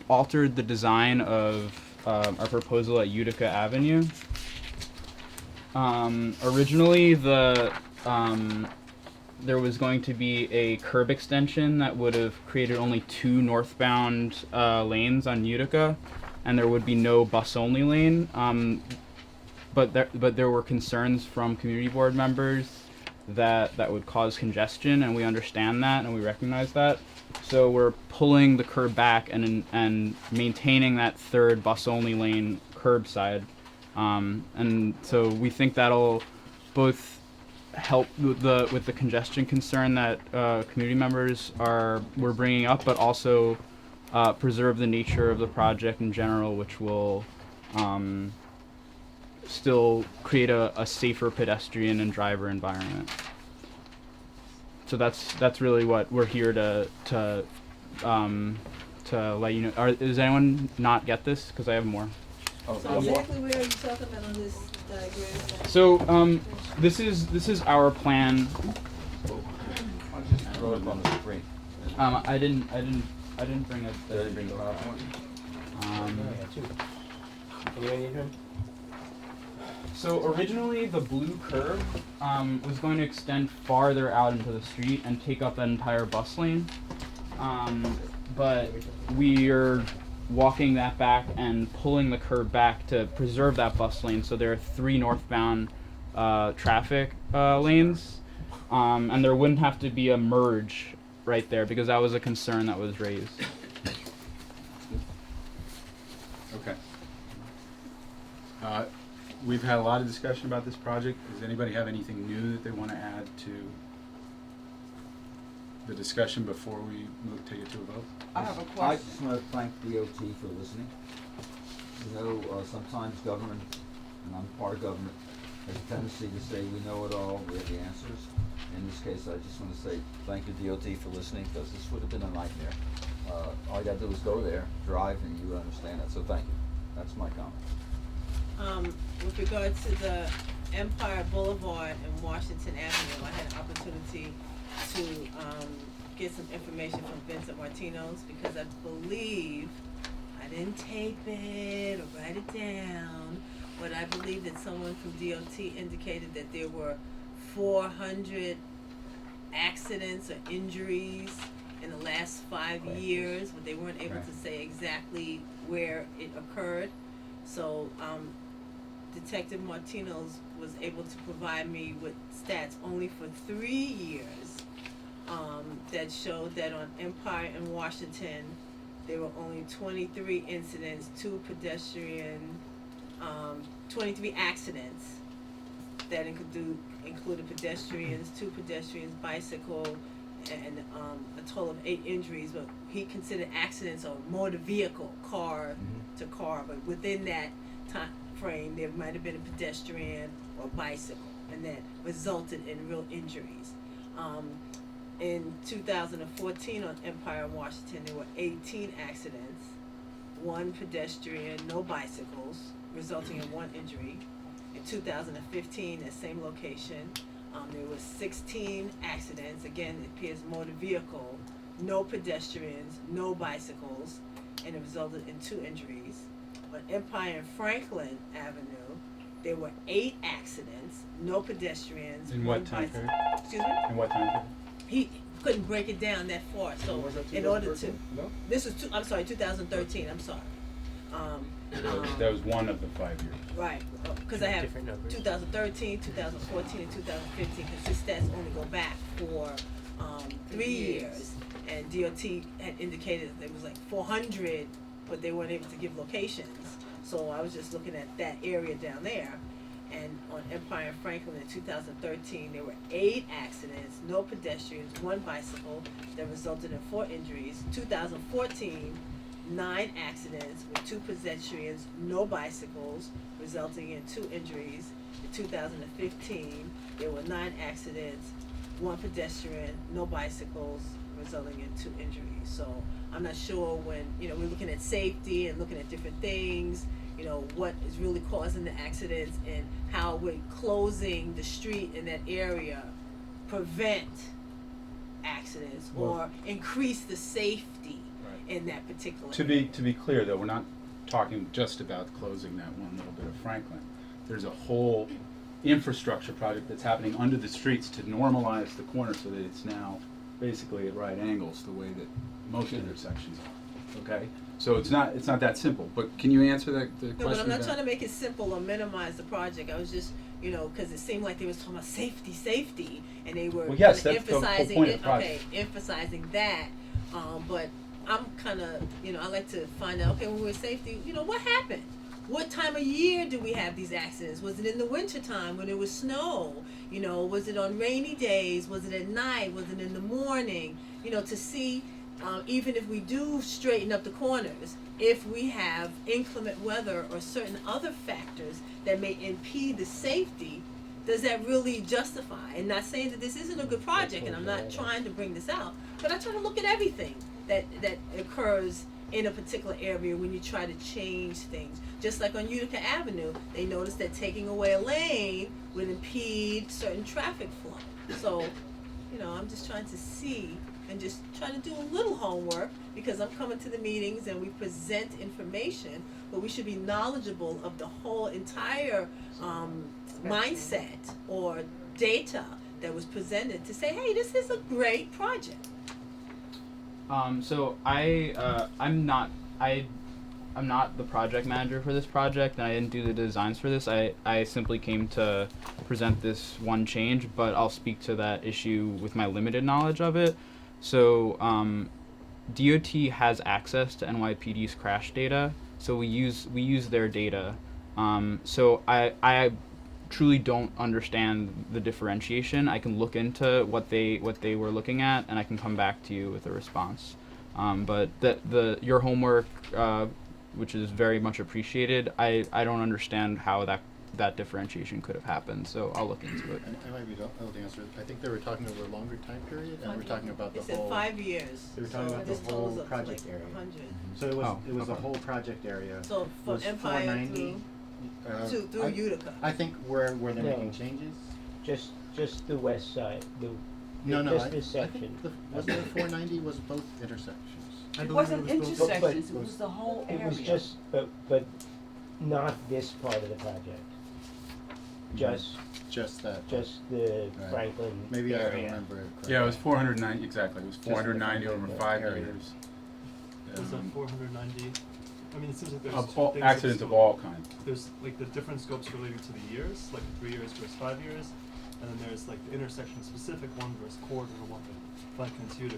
altered the design of our proposal at Utica Avenue. Originally, there was going to be a curb extension that would have created only 2 northbound lanes on Utica, and there would be no bus-only lane. But there were concerns from community board members that would cause congestion, and we understand that and we recognize that. So we're pulling the curb back and maintaining that 3rd bus-only lane curbside. And so we think that'll both help with the congestion concern that community members we're bringing up, but also preserve the nature of the project in general, which will still create a safer pedestrian and driver environment. So that's really what we're here to let you know. Does anyone not get this? Because I have more. So exactly where are you talking about on this diagram? So this is our plan. I'll just throw it on the screen. I didn't bring it. Did I bring the PowerPoint? Anyone need him? So originally the blue curve was going to extend farther out into the street and take up that entire bus lane, but we're walking that back and pulling the curb back to preserve that bus lane. So there are 3 northbound traffic lanes, and there wouldn't have to be a merge right there because that was a concern that was raised. Okay. We've had a lot of discussion about this project. Does anybody have anything new that they want to add to the discussion before we take it to a vote? I have a question. I just want to thank DOT for listening. You know, sometimes government, and I'm part of government, has a tendency to say we know it all, we have the answers. In this case, I just want to say thank you DOT for listening, because this would have been a nightmare. All you got to do is go there, drive, and you understand that. So thank you. That's my comment. With regard to the Empire Boulevard and Washington Avenue, I had an opportunity to get some information from Vincent Martino's, because I believe, I didn't tape it or write it down, but I believe that someone from DOT indicated that there were 400 accidents or injuries in the last 5 years, but they weren't able to say exactly where it occurred. So Detective Martinez was able to provide me with stats only for 3 years that showed that on Empire and Washington there were only 23 incidents, 23 accidents that included pedestrians, 2 pedestrians, bicycle, and a total of 8 injuries. But he considered accidents on motor vehicle, car to car, but within that time frame there might have been a pedestrian or bicycle, and that resulted in real injuries. In 2014 on Empire and Washington there were 18 accidents, 1 pedestrian, no bicycles, resulting in 1 injury. In 2015, that same location, there were 16 accidents. Again, it appears motor vehicle, no pedestrians, no bicycles, and it resulted in 2 injuries. On Empire and Franklin Avenue, there were 8 accidents, no pedestrians. In what time period? Excuse me? In what time period? He couldn't break it down that far, so Was that in order to, 2013? No? this was 2013. I'm sorry. That was one of the 5 years. Right, because I have Different numbers. 2013, 2014, and 2015, because his stats only go back for 3 years. And DOT had indicated that there was like 400, but they weren't able to give locations. So I was just looking at that area down there. And on Empire and Franklin in 2013, there were 8 accidents, no pedestrians, 1 bicycle, that resulted in 4 injuries. 2014, 9 accidents with 2 pedestrians, no bicycles, resulting in 2 injuries. In 2015, there were 9 accidents, 1 pedestrian, no bicycles, resulting in 2 injuries. So I'm not sure when, we're looking at safety and looking at different things, what is really causing the accidents and how we're closing the street in that area prevent accidents or increase the safety. Right. in that particular To be clear though, we're not talking just about closing that one little bit of Franklin. There's a whole infrastructure project that's happening under the streets to normalize the corner so that it's now basically at right angles the way that most intersections are. Okay? So it's not that simple. But can you answer the No, question? but I'm not about- trying to make it simple or minimize the project. I was just, because it seemed like they was talking about safety, and they were Well, yes, kinda that's the whole emphasizing point of it. the project. Okay, emphasizing that. But I'm kind of, I like to find out. Okay, when we're safety, what happened? What time of year do we have these accidents? Was it in the winter time when it was snow? Was it on rainy days? Was it at night? Was it in the morning? To see. Even if we do straighten up the corners, if we have inclement weather or certain other factors that may impede the safety, does that really justify? And not saying that this isn't a good project, and I'm not trying to bring this out, but I try to look at everything that occurs in a particular area when you try to change things. Just like on Utica Avenue, they noticed that taking away a lane would impede certain traffic flow. So, I'm just trying to see and just try to do a little homework, because I'm coming to the meetings and we present information, but we should be knowledgeable of the whole entire mindset or data that was presented to say, hey, this is a great project. So I'm not the project manager for this project, and I didn't do the designs for this. I simply came to present this one change, but I'll speak to that issue with my limited knowledge of it. So DOT has access to NYPD's crash data, so we use their data. So I truly don't understand the differentiation. I can look into what they were looking at, and I can come back to you with a response. But your homework, which is very much appreciated, I don't understand how that differentiation could have happened. So I'll look into it. I might be able to answer it. I think they were talking over a longer time period, and we're talking about the It said whole. 5 years. They were talking so about this the whole totals up to project like area. 100. So it was okay. a whole project area. So from Was Empire 490, through Utica. I think where they're No. making changes. Just the west side, No, just I this section. think wasn't it 490 was both intersections. It wasn't intersections, it but- was the whole area. It was just, but not this part of the project. Just Just that. the Right. Franklin Maybe I don't area. remember it correctly. Yeah, it was 490 exactly. It was Just 490 the over Franklin 5 area. years. Was that 490? I mean, it seems like there's Of two all, things accidents that of all kinds. There's like the different scopes relating to the years, like 3 years versus 5 years, and then there's like the intersection specific one versus corridor one, like in Utica.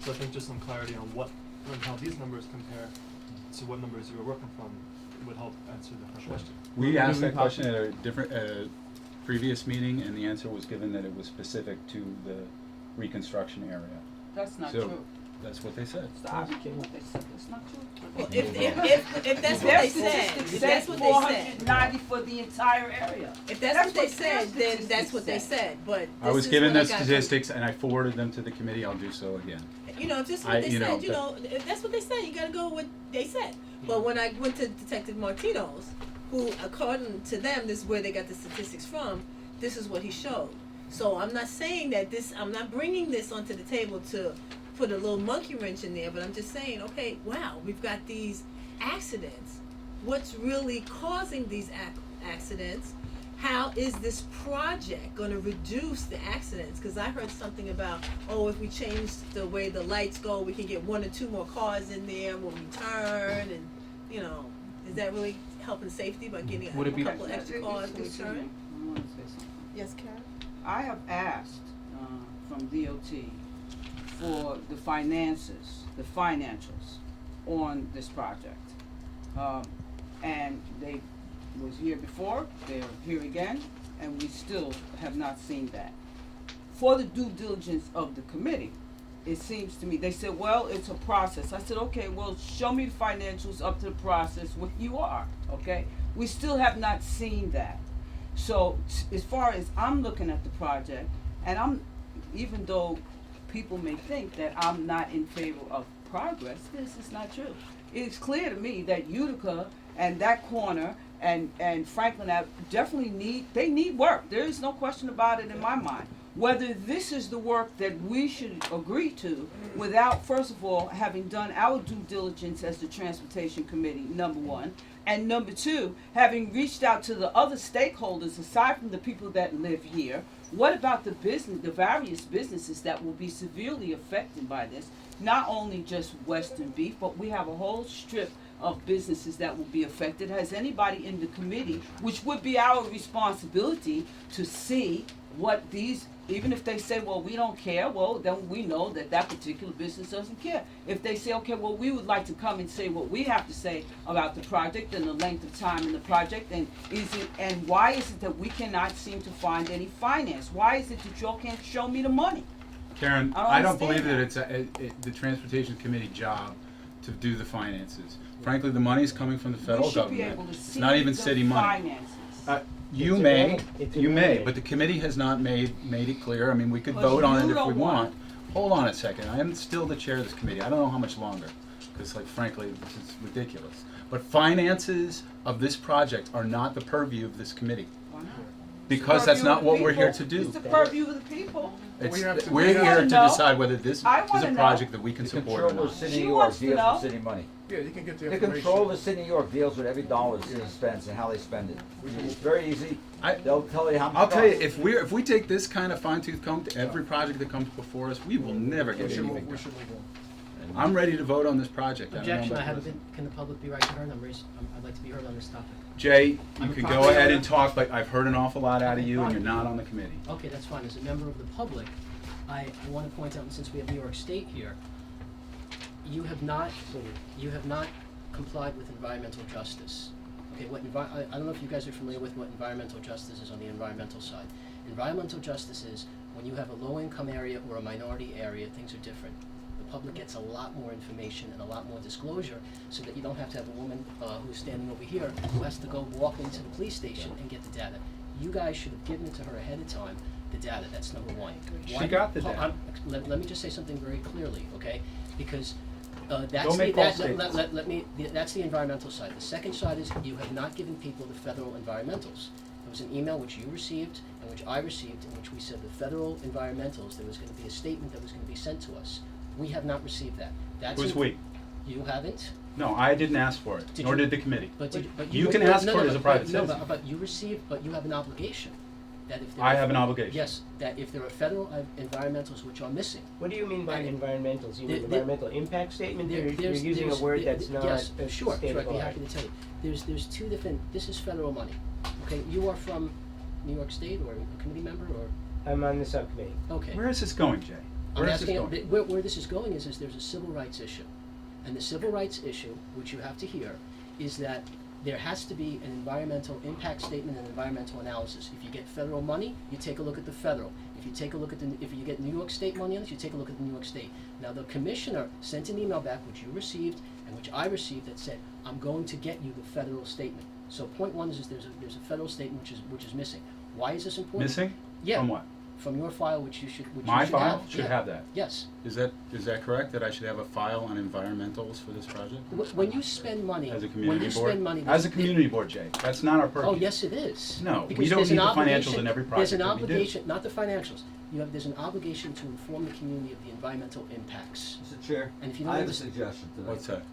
So I think just some clarity on how these numbers compare to what numbers you were working from would help answer the question. We What asked do we that question at a previous meeting, and the answer was given that it was specific to the reconstruction area. That's not So, true. That's what they said. It's the opposite of what they said. That's not true. Well, if that's what Their they said, statistics if said that's what they said, 490 for the entire area. if that's what they their said, then that's statistics what they said. But I was this is given what the I got from- statistics, and I forwarded them to the committee. I'll do so again. if this is what I- they you know, said, if that's what they said, you gotta go with what they said. But when I went to Detective Martino's, who, according to them, this is where they got the statistics from, this is what he showed. So I'm not saying that I'm not bringing this onto the table to put a little monkey wrench in there, but I'm just saying, okay, wow, we've got these accidents. What's really causing these accidents? How is this project going to reduce the accidents? Because I heard something about, if we change the way the lights go, we can get 1 or 2 more cars in there when we turn, and is that really helping safety by getting Would it be- a couple extra cars when we Excuse me. turn? I want to say something. Yes, Karen. I have asked from DOT for the financials on this project. And they was here before, they're here again, and we still have not seen that. For the due diligence of the committee, it seems to me, they said, well, it's a process. I said, okay, well, show me the financials up to the process where you are, okay? We still have not seen that. So as far as I'm looking at the project, and even though people may think that I'm not in favor of progress, this is not true. It's clear to me that Utica and that corner and Franklin Ave definitely need work. There is no question about it in my mind. whether this is the work that we should agree to without, first of all, having done our due diligence as the Transportation Committee, number one, and number two, having reached out to the other stakeholders aside from the people that live here. What about the various businesses that will be severely affected by this? Not only just Western Beef, but we have a whole strip of businesses that will be affected. Has anybody in the committee, which would be our responsibility to see what these, even if they say, well, we don't care, well, then we know that that particular business doesn't care. If they say, okay, well, we would like to come and say what we have to say about the project and the length of time in the project, and why is it that we cannot seem to find any finance? Why is it that y'all can't show me the money? Karen, I I don't don't believe that understand it's the Transportation Committee job to do the finances. Frankly, the money's coming from the federal We should be government. able to It's see not even the city money. finances. You It's may, irrelevant. It's you may, irrelevant. but the committee has not made it clear. I mean, we could But vote on you it if don't we want- want. Hold on a second, I am still the chair of this committee. I don't know how much longer, because like frankly, this is ridiculous. But finances of this project are not the purview of this committee, Why not? because that's Purview of not the what we're here people. to do. It's the purview of the people. It's, We have to- we're We here wanna to know. decide whether this is I a wanna know. project that we can The support or controller of not. the city She of New York wants to deals know. with city money. Yeah, you can get the The information. controller of the city of New York deals with every dollar the city spends and how they spend it. It's very easy. I- They'll tell you how much. I'll tell you, costs. if we take this kind of fine tooth comb to every project that comes before us, we will never get We should anything move, we done. should move on. I'm ready to vote on this project. I don't know Objection, about I haven't this. been, can the public be right to heard? I'd like to be heard on this topic. Jay, you I'm can a go property ahead owner. and talk, but I've heard an awful lot out of you, and Fine. you're not on the committee. Okay, that's fine. As a member of the public, I want to point out, and since we have New York State here, you have not complied with environmental justice. Okay, I don't know if you guys are familiar with what environmental justice is on the environmental side. Environmental justice is when you have a low-income area or a minority area, things are different. The public gets a lot more information and a lot more disclosure, so that you don't have to have a woman who's standing over here who has to go walk into the police station and get the data. You guys should have given it to her ahead of time, the data. That's number one. She got the Hold- data. Let me just say something very clearly, okay? Because that's Don't make false statements. that's the environmental side. The second side is you have not given people the federal environmentals. There was an email which you received and which I received, in which we said the federal environmentals, there was going to be a statement that was going to be sent to us. We have not received that. That's Who's in- we? You haven't? No, I didn't ask for it, Did nor you- did the committee. But You can ask no, for it no, as a but- private no, citizen. but you received, but you have an obligation. That if there I are- have an obligation. Yes, that if there are federal environmentals which are missing. What do you mean by And- environmentals? You mean The- environmental impact statement? You're There's- using a there's- word that's not yes, a sure, state I'd be law. happy to tell you. There's two different, this is federal money, okay? You are from New York State or a committee member or, I'm on the subcommittee. okay. Where is this going, Jay? I'm Where is this asking, going? where this is going is there's a civil rights issue. And the civil rights issue, which you have to hear, is that there has to be an environmental impact statement and environmental analysis. If you get federal money, you take a look at the federal. If you take a look at if you get New York State money on this, you take a look at the New York State. Now the commissioner sent an email back, which you received and which I received, that said, I'm going to get you the federal statement. So point one is there's a federal statement which is missing. Why is this important? Missing? Yeah. From what? From your file, which you should My should file have. should Yeah. have that. Yes. Is that correct, that I should have a file on environmentals for this project? When you spend money, As a when community you board? spend money, As a there's- community board, Jay, that's not our purview. Oh, yes, it is. No, we Because don't there's need an the financials obligation- in every There's an project that we do. obligation, not the financials. There's an obligation to inform the community of the environmental impacts. Mr. Chair, And if you don't I have a understand- suggestion to that. What's that?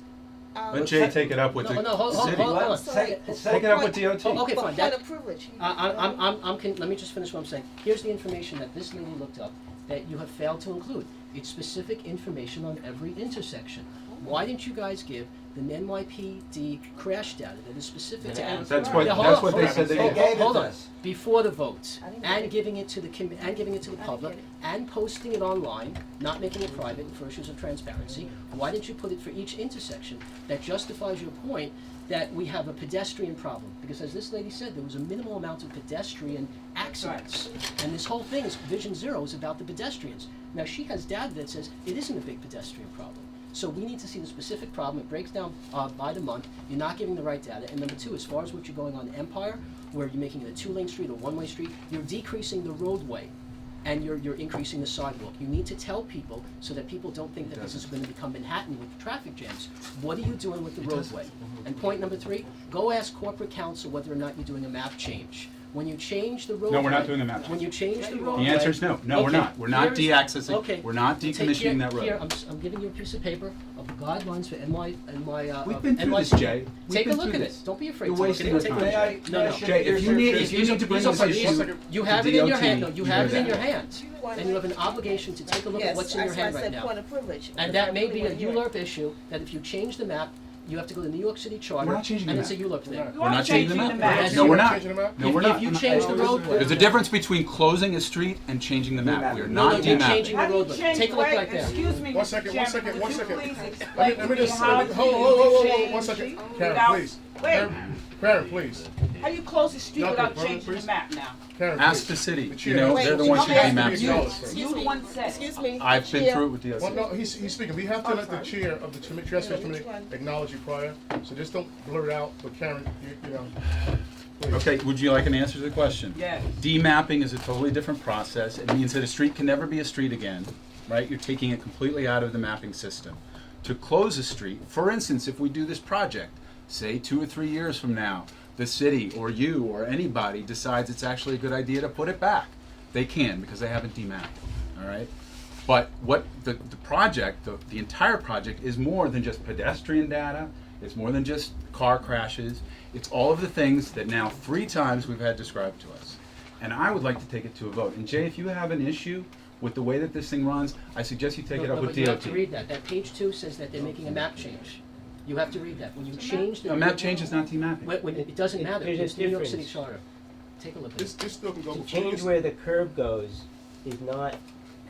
Um, Let Jay take it up with No, the no, hold city. on. Take it up with DOT. Oh, okay, But fine. point That, of privilege. let me just finish what I'm saying. Here's the information that this lady looked up that you have failed to include. It's specific information on every intersection. Why didn't you guys give the NYPD crash data that is specific to every? That's what, Yeah, hold that's on, what hold they on. said they They did. gave it Hold to on, us. before the vote, I didn't get and it. giving it to the and giving it to the public, get it. and posting it online, not making it private for issues of transparency. Why didn't you put it for each intersection that justifies your point that we have a pedestrian problem? Because as this lady said, there was a minimal amount of pedestrian accidents, and this whole thing is Vision Zero is about the pedestrians. Now she has data that says it isn't a big pedestrian problem. So we need to see the specific problem. It breaks down by the month. You're not giving the right data. And number two, as far as what you're going on Empire, where you're making it a two-lane street or one-way street, you're decreasing the roadway and you're increasing the sidewalk. You need to tell people so that people don't think that this is going to become Manhattan with traffic jams. What are you doing with the roadway? And point number three, go ask corporate counsel whether or not you're doing a map change. When you change the roadway. No, we're not doing a map When change. you change the The roadway. answer is no. No, we're Okay, not. We're not here is- de-accessing, okay. we're not Take decommissioning that road. Here, I'm giving you a piece of paper of the guidelines for We've been through this, NYC. Jay. We've Take a been look through at this. it. Don't be afraid You're to look at wasting it. your Take a time. look at it. No, no. Jay, if you need to bring These this are- issue You to have it in your DOT, hand, no, you have it in do your that. hand. And you have an obligation to take a look at what's in your hand right now. Point of privilege. And that may be a ULURP issue, that if you change the map, you have to go to the New York City Charter, We're not changing the and it's a map. ULURP thing. You We're are not changing the changing map. Yes, No, you we're are. not. Changing the map? No, we're not. If you change the roadway. There's a difference between closing a street and changing the map. We are No, not you're demapping. changing the How do you roadway. change, Take a look wait, right there. excuse me, One Mr. second, Chairman, one would you second. please Let explain me to me just, how hold, do hold, you hold, hold, change one second. without- Karen, please. Wait, Karen, please. how you close the street Y'all without can vote, changing the please. map now? Karen, Ask please. the city, The you chair. know, Wait, they're the ones who I'm demap asking streets. you the one said. Excuse me. I've been Chair. through it with DOT. Well, no, he's speaking. We have to let the chair of the Transportation Committee which one? acknowledge you prior, so just don't blurt it out, but Karen, you know. please. Okay, would you like an answer to the question? Yes. Demapping is a totally different process. It means that a street can never be a street again, right? You're taking it completely out of the mapping system. To close a street, for instance, if we do this project, say 2 or 3 years from now, the city or you or anybody decides it's actually a good idea to put it back, they can because they haven't demapped, all right? But what the project, the entire project is more than just pedestrian data, it's more than just car crashes, it's all of the things that now 3 times we've had described to us. And I would like to take it to a vote. And Jay, if you have an issue with the way that this thing runs, I suggest you take it up with But you have to DOT. read that. That page 2 says that they're making a map change. You have to read that. When you change the. A map change is not demapping. When it doesn't matter, There's a it's New York City difference. Charter. Take a look at This it. still can go To before change this. where the curb goes is not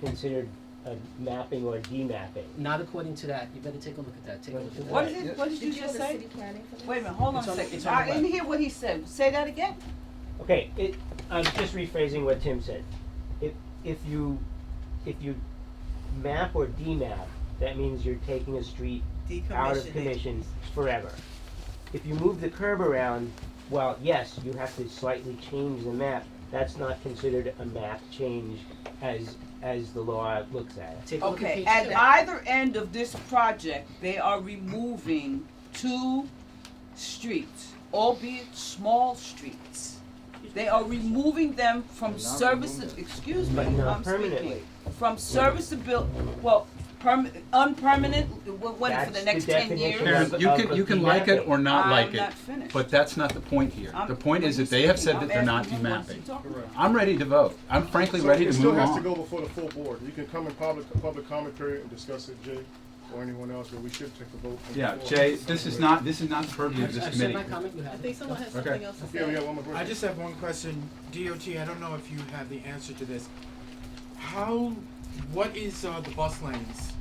considered a mapping or demapping. Not according to that. You better take a look at that. Take a look at that. What is it, what did you Did you just go to say? city planning for this? Wait a minute, hold on It's a on- second. it's on the I didn't web. hear what he said. Say that again? Okay, I'm just rephrasing what Tim said. If you map or demap, that means you're taking a street out of Decommissioning. commission forever. If you move the curb around, well, yes, you have to slightly change the map. That's not considered a map change as the law looks at it. Take a look at Okay, page at 2. either end of this project, they are removing 2 streets, albeit small streets. They are removing them from They're not service, removing them. excuse me, But not I'm permanently. speaking. From serviceability, well, unpermanent, what, for That's the the next 10 definition years? Karen, you can like it or not I'm like it, not finished. but that's not the point here. I'm- The point is that they have said that they're not I'm asking him, demapping. what's he talking about? I'm ready to vote. I'm frankly So ready it to still move has to go on. before the full board. You can come in public comment period and discuss it, Jay, or anyone else, but we should take the vote. Yeah, before- Jay, this is not the purview of this I've said committee. my comment, you I have it. think someone has Okay. something else to say. Yeah, we got one more person. I just have one question. DOT, I don't know if you have the answer to this. What is the bus lanes?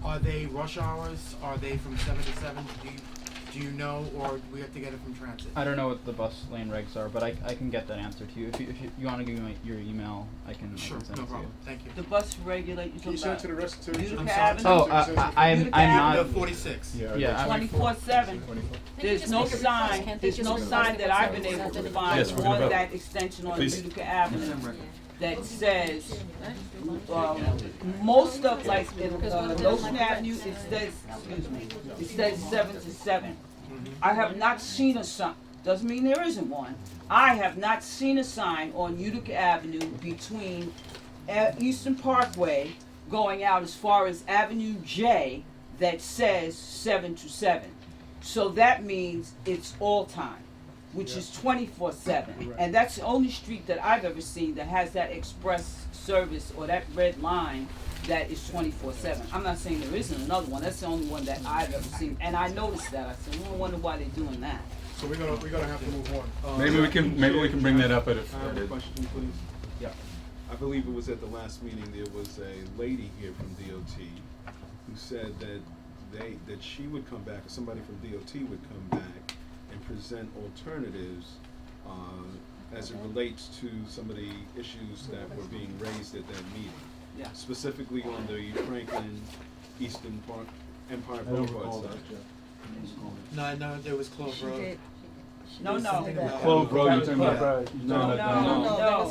Are they rush hours? Are they from 7 to 7? Do you know, or do we have to get it from transit? I don't know what the bus lane regs are, but I can get that answer to you. If you want to give me your email, I can Sure, send no it to problem. you. The Thank you. bus regulate, you Can you talking send it to about the rest, to Utica I'm Avenue? sorry. Oh, I'm Utica not. Avenue. The 46. Yeah, I'm- 24/7. There's just no make a request? sign, Can't they there's just no request sign it that I've when been someone able to sends it? find Yes, we're gonna on vote. that extension on Please. Utica Avenue that says, most of, like, in Notion Avenue, it says, excuse me, it says 7 to 7. I have not seen a sign, doesn't mean there isn't one. I have not seen a sign on Utica Avenue between Eastern Parkway going out as far as Avenue J that says 7 to 7. So that means it's all time, which is 24/7. And that's the only street that I've ever seen that has that express service or that red line that is 24/7. I'm not saying there isn't another one. That's the only one that I've ever seen. And I noticed that. I said, well, I wonder why they're doing that. So we're gonna have to move on. Maybe we can bring that up at I have a a. question, please. Yeah. I believe it was at the last meeting, there was a lady here from DOT who said that she would come back, or somebody from DOT would come back and present alternatives as it relates to some of the issues that were being raised at that meeting. Yeah. Specifically on the Franklin Eastern Park, Empire Boulevard side. No, there was Clove Road. No, no. Clove Road, you're talking Clove about? Road.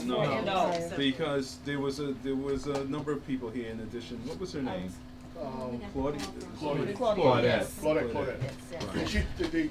No. Because there was a number of people here in addition. What was her name? Claudette. Claudette. And she,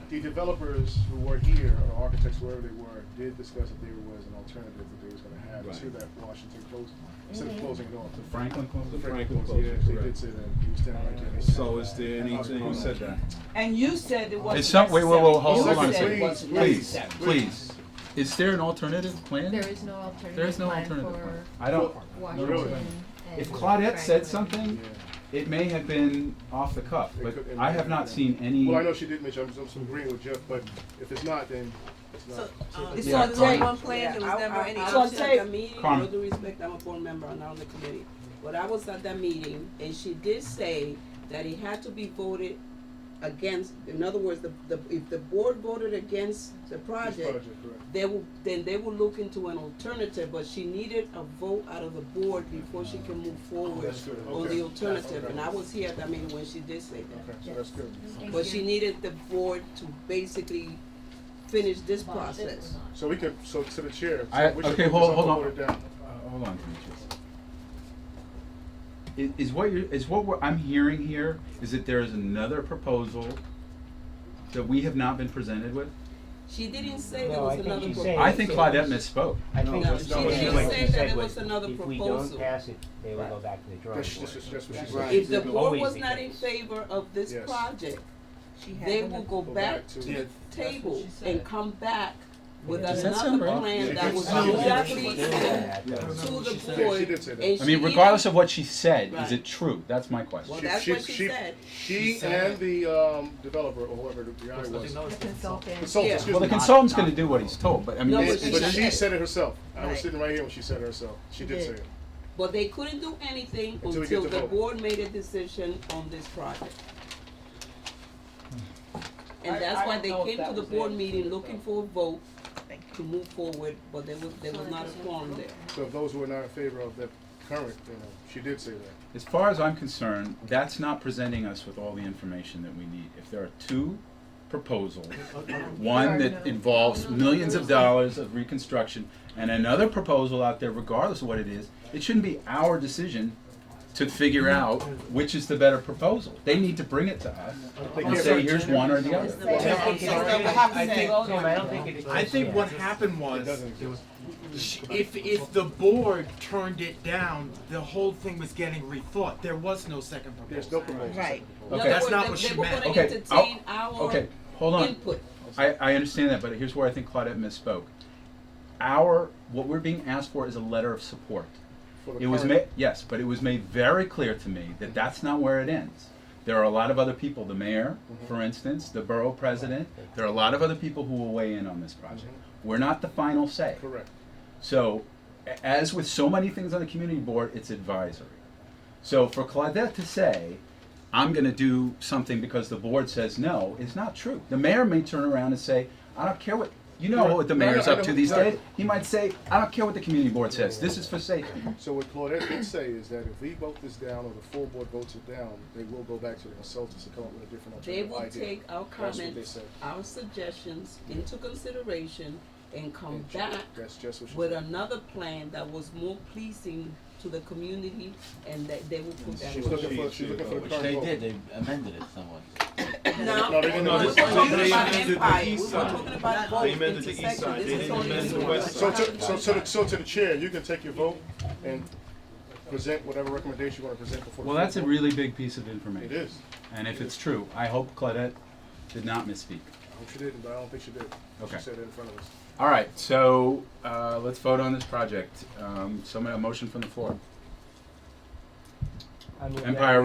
the developers who were here, or architects, wherever they were, did discuss that there was an alternative that they was gonna have Right. to that Washington closing, instead of closing it off. The Franklin closing? The Franklin Franklin closing, yeah, closing, they did correct. say that, he was standing right there. So is there anything? Who said that? And you said it wasn't Is some, wait, necessary. hold on a You said second. it wasn't Please, necessary. please. Is there an alternative plan? There is no alternative There is no plan alternative for plan. I don't, Washington and if Claudette said Franklin. something, Yeah. it may have been off the cuff, It but could- I have not seen any. Well, I know she did mention, I'm agreeing with Jeff, but if it's not, then it's So, not. It's Yeah, on Carmen. tape. one plan, there was never any It's on option tape. at the meeting. Carmen. With due respect, I'm a board member, I'm not on the committee. But I was at that meeting, and she did say that it had to be voted against, in other words, if the board voted against the This project, correct. they will look into an alternative, but she needed a vote out of the board before she can move forward That's good, on okay. the alternative. Okay. And I was here at that meeting when she did say that. Okay, so that's good. But she needed the board to basically finish this process. So we can, so to the chair. I, we should okay, put this hold up and on. vote it down. Hold on, Demetrius. Is what I'm hearing here is that there is another proposal that we have not been presented with? She didn't say there No, was I think another she's proposal. saying. I think Claudette misspoke. I No, think no, what she she didn't what say she that said it was, was another if we proposal. don't pass it, they will go back to the drawing That's board. what she said. Right. If the board Always was the not in case. favor of this Yes. project, She had they one will of- go back back to- to Yeah. the table and come back with Does that sound another right? plan She that did was say that. exactly Yeah, to that the does. board. She did say that. and I mean, she regardless even- of what she said, is Right. it true? That's my question. Well, that's what she said. She and the developer, or whoever the guy I think was. that was The consultant. Consultant, Yeah. excuse Well, the me. consultant's gonna do what he's told, but I mean, No, it's, but But it's, she said it herself. I was Right. sitting right here when she said it herself. She did did. say it. But they couldn't do anything Until we get until the the vote. board made a decision on this project. And I that's why don't they know if came that to the was board it. meeting looking for a vote Thank to move forward, but there was not a quorum there. So if those who are not in favor of the current, she did say that. as far as I'm concerned, that's not presenting us with all the information that we need. If there are two proposals, one that involves millions of dollars of reconstruction, and another proposal out there, regardless of what it is, it shouldn't be our decision to figure out which is the better proposal. They need to bring it to us and say, here's one or the other. Tim, I'm sorry. I think, Tim, I don't think it's. I think what happened It was, doesn't exist. if the board turned it down, the whole thing was getting rethought. There was no second There's no proposal. proposal. Right. In Okay. other That's words, not they- what she they were meant. gonna Okay, entertain our Okay, hold on. input. I understand that, but here's where I think Claudette misspoke. What we're being asked for is a letter of support. For the It was current- made, yes, but it was made very clear to me that that's not where it ends. There are a lot of other people, the mayor, for instance, the borough president, there are a lot of other people who will weigh in on this project. We're not the final say. Correct. So, as with so many things on the community board, it's advisory. So for Claudette to say, I'm gonna do something because the board says no, is not true. The mayor may turn around and say, I don't care what, you know what the No, I mayor's know, I up to know, these exactly. days. He might say, I don't care what the community board says, this is for safety. So what Claudette did say is that if we vote this down, or the full board votes it down, they will go back to the consultants to come up with a different They alternative will idea. take our That's what they comments, said. our suggestions into consideration and come And back That's just what she with said. another plan that was more pleasing to the community, and that they will put that. She's on. looking for the Which current they vote. did, they amended it somewhat. Now, No, they didn't. we were They talking amended about the Empire, we east were side. talking about both They amended the east intersections. side. They This is didn't only amend the one. west So to the chair, you can take your vote and present whatever recommendation you want to present before the Well, that's a full vote. really big piece of information. It is. And if it's true, I hope Claudette did not misspeak. I hope she didn't, but I don't think she did. Okay. She said it in front of us. All right, so let's vote on this project. A motion from the floor. I mean, Empire